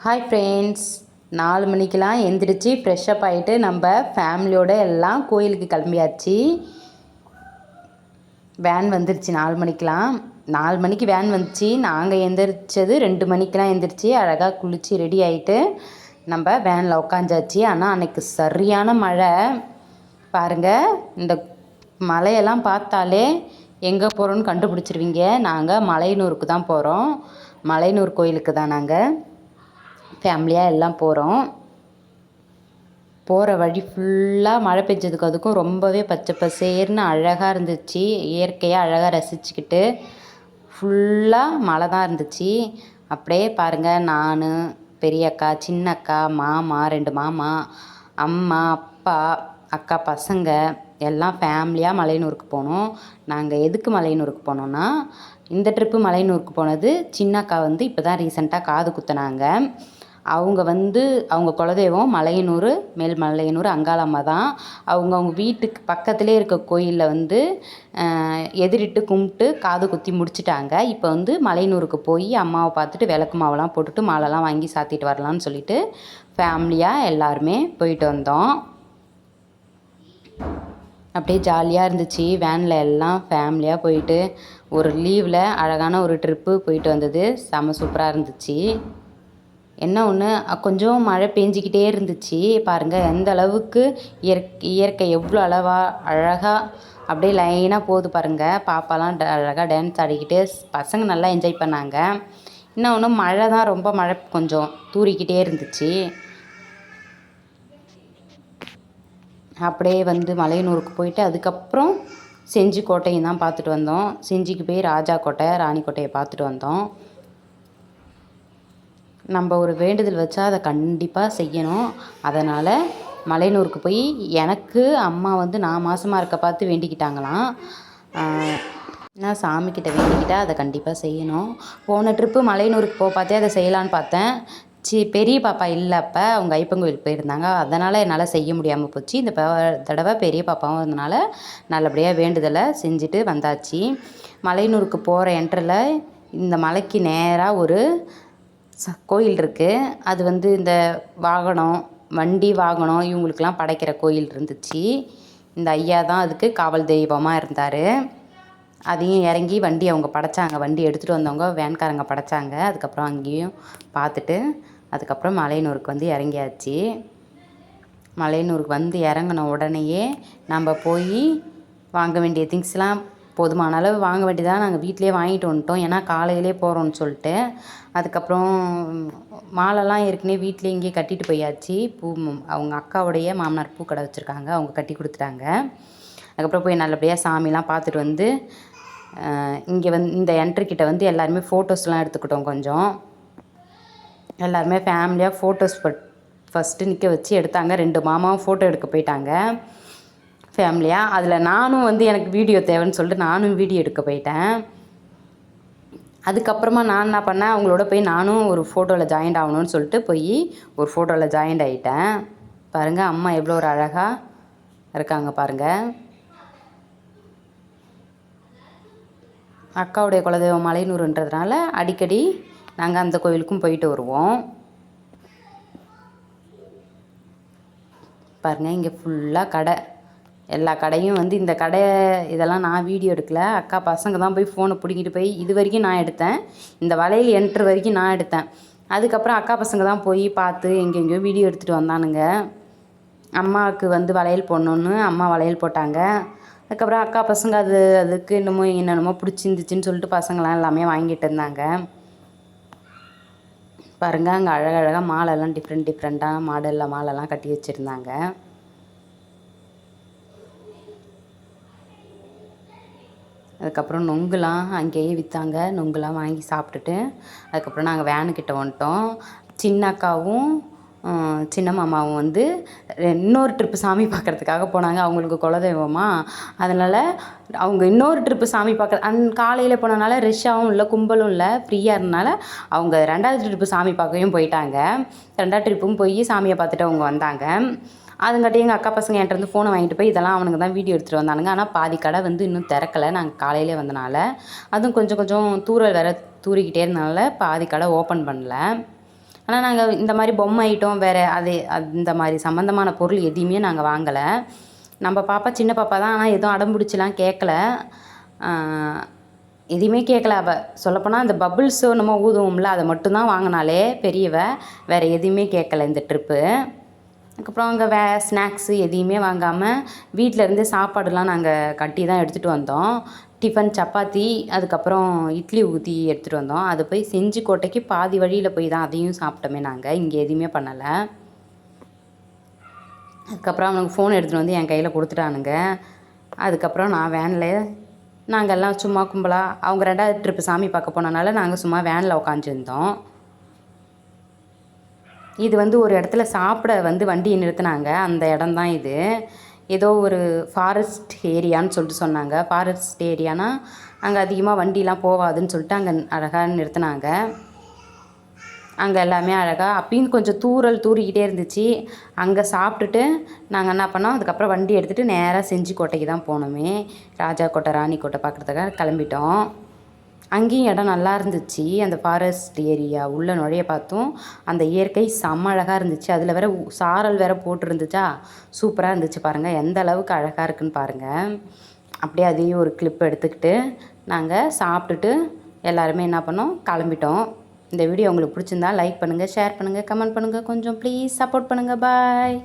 Hi friends, 4 மணிக்கெலாம் எந்திரிச்சு fresh up ஆகிட்டு நம்ம ஃபேமிலியோடு எல்லாம் கோயிலுக்கு கிளம்பியாச்சு. வேன் வந்துருச்சு 4 மணிக்கெலாம். 4 மணிக்கு வேன் வந்துச்சு. நாங்கள் எந்திரிச்சது 2 மணிக்கெலாம் எந்திரிச்சு அழகாக குளித்து ரெடி ஆகிட்டு நம்ம வேனில் உட்காந்தாச்சு. ஆனால் அன்றைக்கி சரியான மழை பாருங்கள். இந்த மலையெல்லாம் பார்த்தாலே எங்கே போகிறோன்னு கண்டுபிடிச்சிருவீங்க. நாங்கள் மலையனூருக்கு தான் போகிறோம். மலையனூர் கோயிலுக்கு தான் நாங்கள் ஃபேமிலியாக எல்லாம் போகிறோம். போகிற வழி ஃபுல்லாக மழை பெஞ்சதுக்கு அதுக்கும் ரொம்பவே பச்சை பசேர்னு அழகாக இருந்துச்சு. இயற்கையாக அழகாக ரசிச்சுக்கிட்டு ஃபுல்லாக மழை தான் இருந்துச்சு. அப்படியே பாருங்கள், நான், பெரிய அக்கா, சின்ன அக்கா, மாமா, 2 மாமா, அம்மா, அப்பா, அக்கா பசங்க எல்லாம் ஃபேமிலியாக மலையனூருக்கு போனோம். நாங்கள் எதுக்கு மலையனூருக்கு போனோன்னா, இந்த ட்ரிப்பு மலையனூருக்கு போனது சின்ன அக்கா வந்து இப்போ தான் ரீசெண்டாக காது குத்தினாங்க. அவங்க குலதெய்வம் மலையனூர், மேல் மலையனூர் அங்காளம்மா தான். அவங்க வீட்டுக்கு பக்கத்துலேயே இருக்க கோயிலில் எதிரிட்டு கும்பிட்டு காது குத்தி முடிச்சிட்டாங்க. இப்போ மலையனூருக்கு போய் அம்மாவை பார்த்துட்டு விளக்கு மாவெல்லாம் போட்டுட்டு மாலைலாம் வாங்கி சாத்திட்டு வரலான்னு சொல்லிட்டு ஃபேமிலியாக எல்லாருமே போயிட்டு வந்தோம். அப்படியே ஜாலியாக இருந்துச்சு. வேனில் எல்லாம் ஃபேமிலியாக போயிட்டு ஒரு லீவில் அழகான ஒரு ட்ரிப்பு போயிட்டு வந்தது. செம்ம சூப்பராக இருந்துச்சு. என்ன ஒன்று, கொஞ்சம் மழை பெஞ்சிக்கிட்டே இருந்துச்சு. பாருங்கள் எந்த அளவுக்கு இயற்கை எவ்வளோ அழகாக அப்படியே லைனாக போகுது பாருங்கள். பாப்பாலாம் அழகாக டான்ஸ் ஆடிக்கிட்டு பசங்க நல்லா என்ஜாய் பண்ணாங்க. இன்னொன்று மழை தான், ரொம்ப மழை கொஞ்சம் தூறிக்கிட்டே இருந்துச்சு. அப்படியே மலையனூருக்கு போயிட்டு அதுக்கப்புறம் செஞ்சி கோட்டையும் தான் பார்த்துட்டு வந்தோம். செஞ்சிக்கு போய் ராஜா கோட்டை, ராணி கோட்டையை பார்த்துட்டு வந்தோம். நம்ம ஒரு வேண்டுதல் வச்சா அதை கண்டிப்பாக செய்யணும். அதனால் மலையனூருக்கு போய் எனக்கு அம்மா நான் மாதமாக இருக்க பார்த்து வேண்டிக்கிட்டாங்களாம். நான் சாமிக்கிட்ட வேண்டிக்கிட்டால் அதை கண்டிப்பாக செய்யணும். போன ட்ரிப்பு மலையனூருக்கு பார்த்தே அதை செய்யலான்னு பார்த்தேன். பெரிய பாப்பா இல்லை, அப்போ அவங்க ஐப்பன் கோயிலுக்கு போயிருந்தாங்க. அதனால் என்னால் செய்ய முடியாமல் போச்சு. இந்த தடவை பெரிய பாப்பாவும் இருந்தனால நல்லபடியாக வேண்டுதலை செஞ்சுட்டு வந்தாச்சு. மலையனூருக்கு போகிற என்ட்ரில் இந்த மலைக்கு நேராக ஒரு கோயில் இருக்குது. அது இந்த வண்டி வாகனம் இவங்களுக்கெல்லாம் படைக்கிற கோயில் இருந்துச்சு. இந்த ஐயா தான் அதுக்கு காவல் தெய்வமாக இருந்தார். அதையும் இறங்கி வண்டி அவங்க படைச்சாங்க. வண்டி எடுத்துகிட்டு வந்தவங்க வேன்காரங்க படைச்சாங்க. அதுக்கப்புறம் அங்கேயும் பார்த்துட்டு அதுக்கப்புறம் மலையனூருக்கு இறங்கியாச்சு. மலையனூருக்கு இறங்கின உடனேயே நம்ம போய் வாங்க வேண்டிய திங்ஸ்லாம் போதுமான அளவு வாங்க வேண்டியதாக நாங்கள் வீட்டிலே வாங்கிட்டு வந்துட்டோம். ஏன்னா காலையிலே போகிறோன்னு சொல்லிட்டு. அதுக்கப்புறம் மாலைலாம் ஏற்கனவே வீட்டிலே இங்கேயே கட்டிட்டு போயாச்சு. அவங்க அக்காவுடைய மாமனார் பூக்கடை வச்சுருக்காங்க, அவங்க கட்டி கொடுத்துட்டாங்க. அதுக்கப்புறம் போய் நல்லபடியாக சாமிலாம் பார்த்துட்டு இங்கே இந்த என்ட்ரிக்கிட்ட எல்லாருமே ஃபோட்டோஸ்லாம் எடுத்துக்கிட்டோம். கொஞ்சம் எல்லாருமே ஃபேமிலியாக ஃபோட்டோஸ் ஃபஸ்ட்டு நிற்க வச்சு எடுத்தாங்க. 2 மாமாவும் ஃபோட்டோ எடுக்க போயிட்டாங்க ஃபேமிலியாக. அதில் நானும் எனக்கு வீடியோ தேவைன்னு சொல்லிட்டு நானும் வீடியோ எடுக்க போயிட்டேன். அதுக்கப்புறமா நான் என்ன பண்ணேன், அவங்களோட போய் நானும் ஒரு ஃபோட்டோவில் ஜாயிண்ட் ஆகணும்னு சொல்லிட்டு போய் ஒரு ஃபோட்டோவில் ஜாயிண்ட் ஆகிட்டேன். பாருங்கள் அம்மா எவ்வளோ ஒரு அழகாக இருக்காங்க பாருங்கள். அக்காவுடைய குலதெய்வம் மலையனூருன்றதுனால அடிக்கடி நாங்கள் அந்த கோயிலுக்கும் போயிட்டு வருவோம். பாருங்கள் இங்கே ஃபுல்லாக கடை, எல்லா கடையும் இந்த கடை இதெல்லாம் நான் வீடியோ எடுக்கல. அக்கா பசங்க தான் போய் ஃபோனை பிடிக்கிட்டு போய் இது வரைக்கும் நான் எடுத்தேன். இந்த வளையல் என்ட்ரு வரைக்கும் நான் எடுத்தேன். அதுக்கப்புறம் அக்கா பசங்க தான் போய் பார்த்து எங்கெங்கேயோ வீடியோ எடுத்துகிட்டு வந்தானுங்க. அம்மாவுக்கு வளையல் போடணுன்னு அம்மா வளையல் போட்டாங்க. அதுக்கப்புறம் அக்கா பசங்க அதுக்கு என்னென்னமோ பிடிச்சிருந்துச்சின்னு சொல்லிட்டு பசங்களாம் எல்லாமே வாங்கிட்டு இருந்தாங்க. பாருங்கள் அங்கே அழகழகாக மாலைலாம் டிஃப்ரெண்ட்டாக மாடலில் மாலைலாம் கட்டி வச்சுருந்தாங்க. அதுக்கப்புறம் நொங்குலாம் அங்கேயே விற்றாங்க. நொங்குலாம் வாங்கி சாப்பிட்டுட்டு அதுக்கப்புறம் நாங்கள் வேனுக்கிட்ட வந்துட்டோம். சின்ன அக்காவும் சின்ன மாமாவும் இன்னொரு ட்ரிப்பு சாமி பார்க்குறதுக்காக போனாங்க. அவங்களுக்கு குலதெய்வமா, அதனால் அவங்க இன்னொரு ட்ரிப்பு சாமி காலையில் போனனால ரஷ்ஷாகவும் இல்லை, கும்பலும் இல்லை, ஃப்ரீயாக இருந்தனால அவங்க 2வது ட்ரிப்பு சாமி பார்க்கவும் போயிட்டாங்க. 2வது ட்ரிப்பும் போய் சாமியை பார்த்துட்டு அவங்க வந்தாங்க. அதுங்காட்டி எங்கள் அக்கா பசங்க என்கிட்ட ஃபோனை வாங்கிட்டு போய் இதெல்லாம் அவனுங்க தான் வீடியோ எடுத்துகிட்டு வந்தானுங்க. ஆனால் பாதி கடை இன்னும் திறக்கலை. நாங்கள் காலையிலே வந்தனால அதுவும் கொஞ்சம் தூரல் வேறு தூரிக்கிட்டே இருந்தனால பாதி கடை ஓப்பன் பண்ணல. ஆனால் நாங்கள் இந்த மாதிரி பொம்மை ஐட்டம் வேறு இந்த மாதிரி சம்மந்தமான பொருள் எதையுமே நாங்கள் வாங்கலை. நம்ம பாப்பா சின்ன பாப்பா தான், ஆனால் எதுவும் அடம் பிடிச்சிலாம் கேட்கல. எதையுமே கேட்கல அவள். சொல்லப்போனால் அந்த பபுள்ஸோ நம்ம ஊதுவோம்ல, அதை மட்டும்தான் வாங்கினாலே பெரியவ. வேறு எதுவுமே கேட்கல இந்த ட்ரிப்பு. அதுக்கப்புறம் அங்கே ஸ்நாக்ஸு எதையுமே வாங்காமல் வீட்டிலேருந்து சாப்பாடுலாம் நாங்கள் கட்டி தான் எடுத்துகிட்டு வந்தோம். டிஃபன் சப்பாத்தி, அதுக்கப்புறம் இட்லி ஊற்றி எடுத்துகிட்டு வந்தோம். அதை போய் செஞ்சிக்கோட்டைக்கு பாதி வழியில் போய் தான் அதையும் சாப்பிட்டோமே நாங்கள். இங்கே எதுவுமே பண்ணலை. அதுக்கப்புறம் அவனுக்கு ஃபோன் எடுத்துகிட்டு வந்து என் கையில் கொடுத்துட்டானுங்க. அதுக்கப்புறம் நான் வேனில் நாங்கள் எல்லாம் சும்மா கும்பலாக, அவங்க 2வது ட்ரிப்பு சாமி பார்க்க போனனால நாங்கள் சும்மா வேனில் உட்காந்துருந்தோம். இது வந்து ஒரு இடத்துல சாப்பிட வந்து வண்டியை நிறுத்தினாங்க. அந்த இடம் தான் இது. ஏதோ ஒரு ஃபாரஸ்ட் ஏரியான்னு சொல்லிட்டு சொன்னாங்க. ஃபாரஸ்ட் ஏரியானா அங்கே அதிகமாக வண்டிலாம் போகாதுன்னு சொல்லிட்டு அங்கே அழகாக நிறுத்தினாங்க. அங்கே எல்லாமே அழகாக அப்பயும் கொஞ்சம் தூறிக்கிட்டே இருந்துச்சு. அங்கே சாப்பிட்டுட்டு நாங்கள் என்ன பண்ணோம், அதுக்கப்புறம் வண்டி எடுத்துகிட்டு நேராக செஞ்சிக்கோட்டைக்கு தான் போனோமே. ராஜாக்கோட்டை ராணிக்கோட்டை பார்க்குறதுக்காக கிளம்பிட்டோம். அங்கேயும் இடம் நல்லா இருந்துச்சு. அந்த ஃபாரஸ்ட் ஏரியா உள்ளே நுழைய பார்த்தோம். அந்த இயற்கை செம்ம அழகாக இருந்துச்சு. அதில் வேறு சாரல் வேறு போட்டிருந்துச்சா, சூப்பராக இருந்துச்சு. பாருங்கள் எந்த அளவுக்கு அழகாக இருக்குன்னு பாருங்கள். அப்படியே அதையும் ஒரு கிளிப் எடுத்துக்கிட்டு நாங்கள் சாப்பிட்டுட்டு எல்லாருமே என்ன பண்ணோம், கிளம்பிட்டோம். இந்த வீடியோ உங்களுக்கு பிடிச்சிருந்தா லைக் பண்ணுங்கள், ஷேர் பண்ணுங்கள், கமெண்ட் பண்ணுங்கள். கொஞ்சம் ப்ளீஸ் சப்போர்ட் பண்ணுங்கள். பாய்.